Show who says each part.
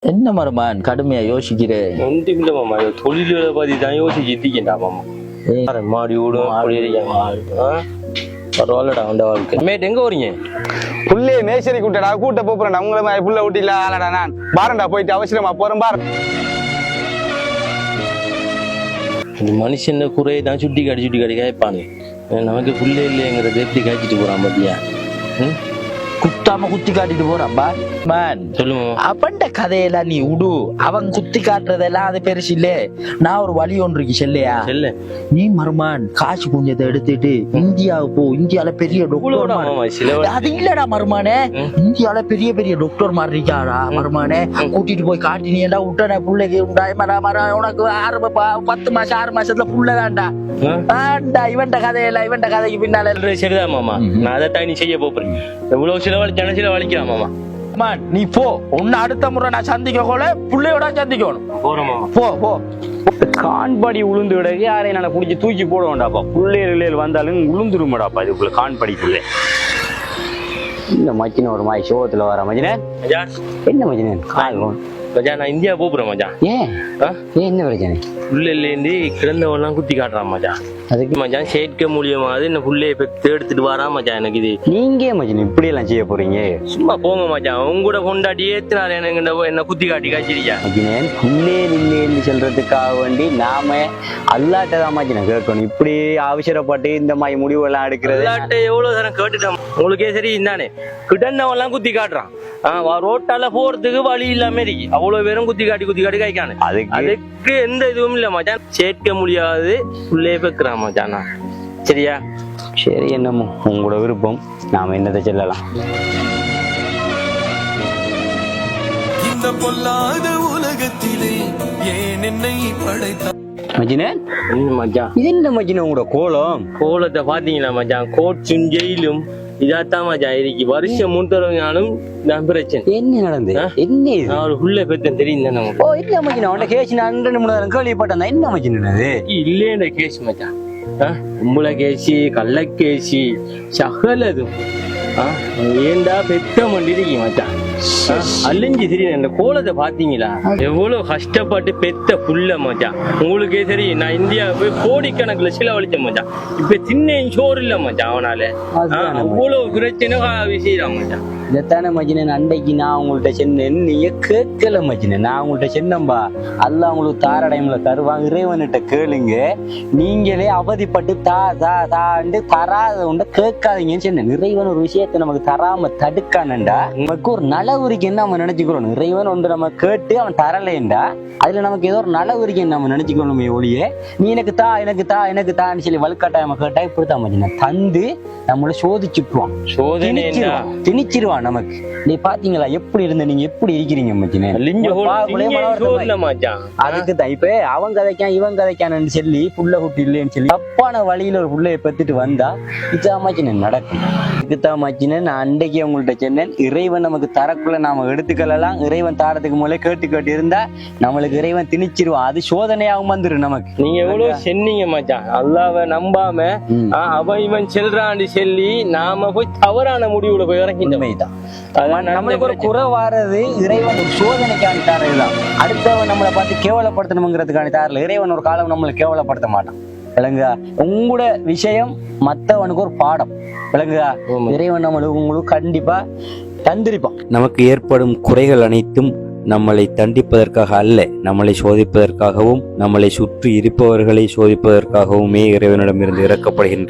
Speaker 1: என்ன மருமான் கடுமையா யோசிக்கிறேன்.
Speaker 2: ஒன்றும் இல்லை மாமா, தொழில்களை பத்தி தான் யோசிச்சுட்டா மாமா. மாடி விடும் பரவாயில்லடா அந்த வாழ்க்கை. மேட் எங்க வரீங்க?
Speaker 3: புள்ளே மேசரி கூட்டடா, கூட்ட போறேன். உங்களை புள்ள விட்டில ஆளடா, நான் பாரண்டா போயிட்டு அவசரமா போறேன் பாரு.
Speaker 2: இந்த மனுஷன் குறையை தான் சுட்டி காட்டி காய்ப்பானு. நமக்கு புள்ளே இல்லைங்கிறது எப்படி காய்ச்சிட்டு போறான் மத்தியா?
Speaker 1: குத்தாம குத்தி காட்டிட்டு போறான் பார். மேன்
Speaker 2: சொல்லுமா,
Speaker 1: அவன்ட கதையெல்லாம் நீ விடு. அவன் குத்தி காட்டுறதெல்லாம் அது பெருசு இல்ல. நான் ஒரு வழி ஒன்று இருக்கு செல்லையா. நீ மருமான் காசு கொஞ்சத்தை எடுத்துட்டு இந்தியாவுக்கு போ. இந்தியால பெரிய டாக்டர் அது இல்லடா மருமானே. இந்தியால பெரிய பெரிய டாக்டர் மாதிரி இருக்காடா மருமானே. கூட்டிட்டு போய் காட்டினீடா விட்டன பிள்ளைக்கு உனக்கு 10 மாசம் 6 மாசத்துல புள்ளதான்டா. இவன்ட கதையெல்லாம் இவன்ட கதைக்கு பின்னால
Speaker 2: சரிதான் மாமா. நான் அதை நீ செய்ய போறேன். எவ்வளவு சில வலிக்கலாம் மாமா.
Speaker 1: நீ போ. உன்னை அடுத்த முறை நான் சந்திக்க போல புள்ளையோட சந்திக்கணும். போ போ.
Speaker 4: கான்படி உளுந்து விடகு யாரையும் நான் குடிச்சு தூக்கி போட வேண்டாப்பா. பிள்ளைகள் வந்தாலும் உளுந்துருமாடாப்பா இதுக்குள்ள கான்படிக்குள்ளே. இந்த மச்சின ஒரு மாதிரி சோகத்துல வர மச்சின. என்ன மச்சின கால்
Speaker 2: மஜா? நான் இந்தியா போறேன் மஜா.
Speaker 4: ஏன் என்ன பிரச்சனை?
Speaker 2: புள்ளைலேருந்து கிடந்தவெல்லாம் குத்தி காட்டுறான் மஜா. அதுக்கு மஜா சேர்க்க முடியுமாது என்ன புள்ளைய பெற்று எடுத்துட்டு வரா மஜா. எனக்கு இது
Speaker 4: நீங்க மச்சின இப்படி எல்லாம் செய்ய போறீங்க?
Speaker 2: சும்மா போங்க மஜா. உங்க கூட கொண்டாடி ஏத்தினாரு எனக்கு என்ன குத்தி காட்டி காய்ச்சிருக்கா.
Speaker 4: மச்சினேன் புள்ளே இல்லைன்னு சொல்றதுக்காக வேண்டி நாம அல்லாட்டதான் மச்சின கேட்கணும். இப்படி அவசரப்பட்டு இந்த மாதிரி முடிவு எல்லாம் எடுக்கிறது.
Speaker 2: அல்லாட்ட எவ்வளவு தரம் கேட்டுட்டோம். உங்களுக்கே சரி இந்தானே கிடந்தவெல்லாம் குத்தி காட்டுறான். ரோட்டால போறதுக்கு வழி இல்லாம இருக்கு. அவ்வளவு பேரும் குத்தி காட்டி காய்க்கானு. அதுக்கு எந்த இதுவும் இல்ல மச்சான். சேர்க்க முடியாது உள்ளே பெக்கிறான் மச்சான். சரியா?
Speaker 4: சரி, என்னமோ உங்களோட விருப்பம். நாம என்னதை சொல்லலாம்.
Speaker 5: இந்த பொல்லாத உலகத்திலே ஏன் என்னை படைத்த
Speaker 4: மச்சினேன்
Speaker 2: மச்சான்,
Speaker 4: இது என்ன மச்சின உங்களோட
Speaker 2: கோலத்தை பாத்தீங்களா மச்சான்? கோர்ட்ஸும் ஜெயிலும் இதாத்தான் மச்சான் இருக்கு. வருஷம் முன்தரவங்களும் நான் பிரச்சனை.
Speaker 4: என்ன நடந்து என்ன
Speaker 2: நான் உள்ள பெத்தன் தெரியும் தானே.
Speaker 4: ஓ இல்ல மச்சின அவன கேஸ் நான் 2-3 கேள்விப்பட்டேன். என்ன மச்சின
Speaker 2: இல்லைன்ற கேஸ் மச்சான். உம்பளை கேசி கள்ள கேசி சகலதும் ஏண்டா பெத்த மண்டிருக்கு மச்சான். அழிஞ்சு தெரியும். அந்த கோலத்தை பாத்தீங்களா? எவ்வளவு கஷ்டப்பட்டு பெத்த புள்ள மச்சான். உங்களுக்கே சரி, நான் இந்தியா போய் கோடிக்கணக்குல செலவழிச்சேன் மச்சான். இப்ப சின்ன சோறு இல்ல மச்சான். அவனால அவ்வளவு பிரச்சனை விஷயம் மச்சான்.
Speaker 4: இதைத்தானே மச்சினேன் அன்றைக்கு நான் உங்கள்கிட்ட சொன்னேன். நீங்க கேட்கல மச்சினேன். நான் உங்கள்கிட்ட சொன்னம்பா, அல்ல உங்களுக்கு தாரடைமுல தருவாங்க, இறைவன்கிட்ட கேளுங்க. நீங்களே அவதிப்பட்டு தாண்டு தராத உண்ட கேட்காதீங்கன்னு சொன்னேன். இறைவன் ஒரு விஷயத்த நமக்கு தராம தடுக்கானண்டா நமக்கு ஒரு நலவுரிக்கு என்ன நம்ம நினைச்சுக்கிறோம். இறைவன் ஒன்று நம்ம கேட்டு அவன் தரலேண்டா அதுல நமக்கு ஏதோ ஒரு நலவுரிக்கு நம்ம நினைச்சுக்கணுமே ஒழிய நீ எனக்கு தான்னு சொல்லி வலுக்காட்டாம கேட்டா இப்படித்தான் மச்சினேன் தந்து நம்மள சோதிச்சுட்டுவான். திணிச்சிருவான் நமக்கு. நீ பாத்தீங்களா எப்படி இருந்த, நீங்க எப்படி இருக்கிறீங்க மச்சினே? அதுக்குதான் இப்ப அவன் கதைக்கான் இவன் கதைக்கான்னு சொல்லி புள்ள குட்டி இல்லைன்னு சொல்லி தப்பான வழியில ஒரு புள்ளைய பெத்துட்டு வந்தா இதான் மச்சினே நடக்கும். இதுதான் மச்சினே நான் அன்றைக்கு உங்கள்கிட்ட சொன்னேன். இறைவன் நமக்கு தரக்குள்ள நாம எடுத்துக்கலாம். இறைவன் தாரத்துக்கு முதல்ல கேட்டு இருந்தா நம்மளுக்கு இறைவன் திணிச்சிருவான். அது சோதனையாகவும் வந்துடும் நமக்கு.
Speaker 2: நீங்க எவ்வளவு சென்னீங்க மச்சான். அல்லாஹ்வை நம்பாம அவன் இவன் செல்றான்னு சொல்லி நாம போய் தவறான முடிவுல போய் இறங்கிட்டோம்.
Speaker 4: நம்மளுக்கு ஒரு குறை வாரது இறைவன் ஒரு சோதனைக்கான தாரதுதான். அடுத்தவன் நம்மளை பார்த்து கேவலப்படுத்தணுங்கிறதுக்கான தாரல. இறைவன் ஒரு காலம் நம்மளை கேவலப்படுத்த மாட்டான். விளங்குதா? உங்களோட விஷயம் மத்தவனுக்கு ஒரு பாடம். விளங்குதா? இறைவன் நம்மளுக்கு உங்களுக்கு கண்டிப்பா தந்திருப்பான்.
Speaker 6: நமக்கு ஏற்படும் குறைகள் அனைத்தும் நம்மளை தண்டிப்பதற்காக அல்ல, நம்மளை சோதிப்பதற்காகவும் நம்மளை சுற்றி இருப்பவர்களை சோதிப்பதற்காகவுமே இறைவனிடமிருந்து இறக்கப்படுகின்றது.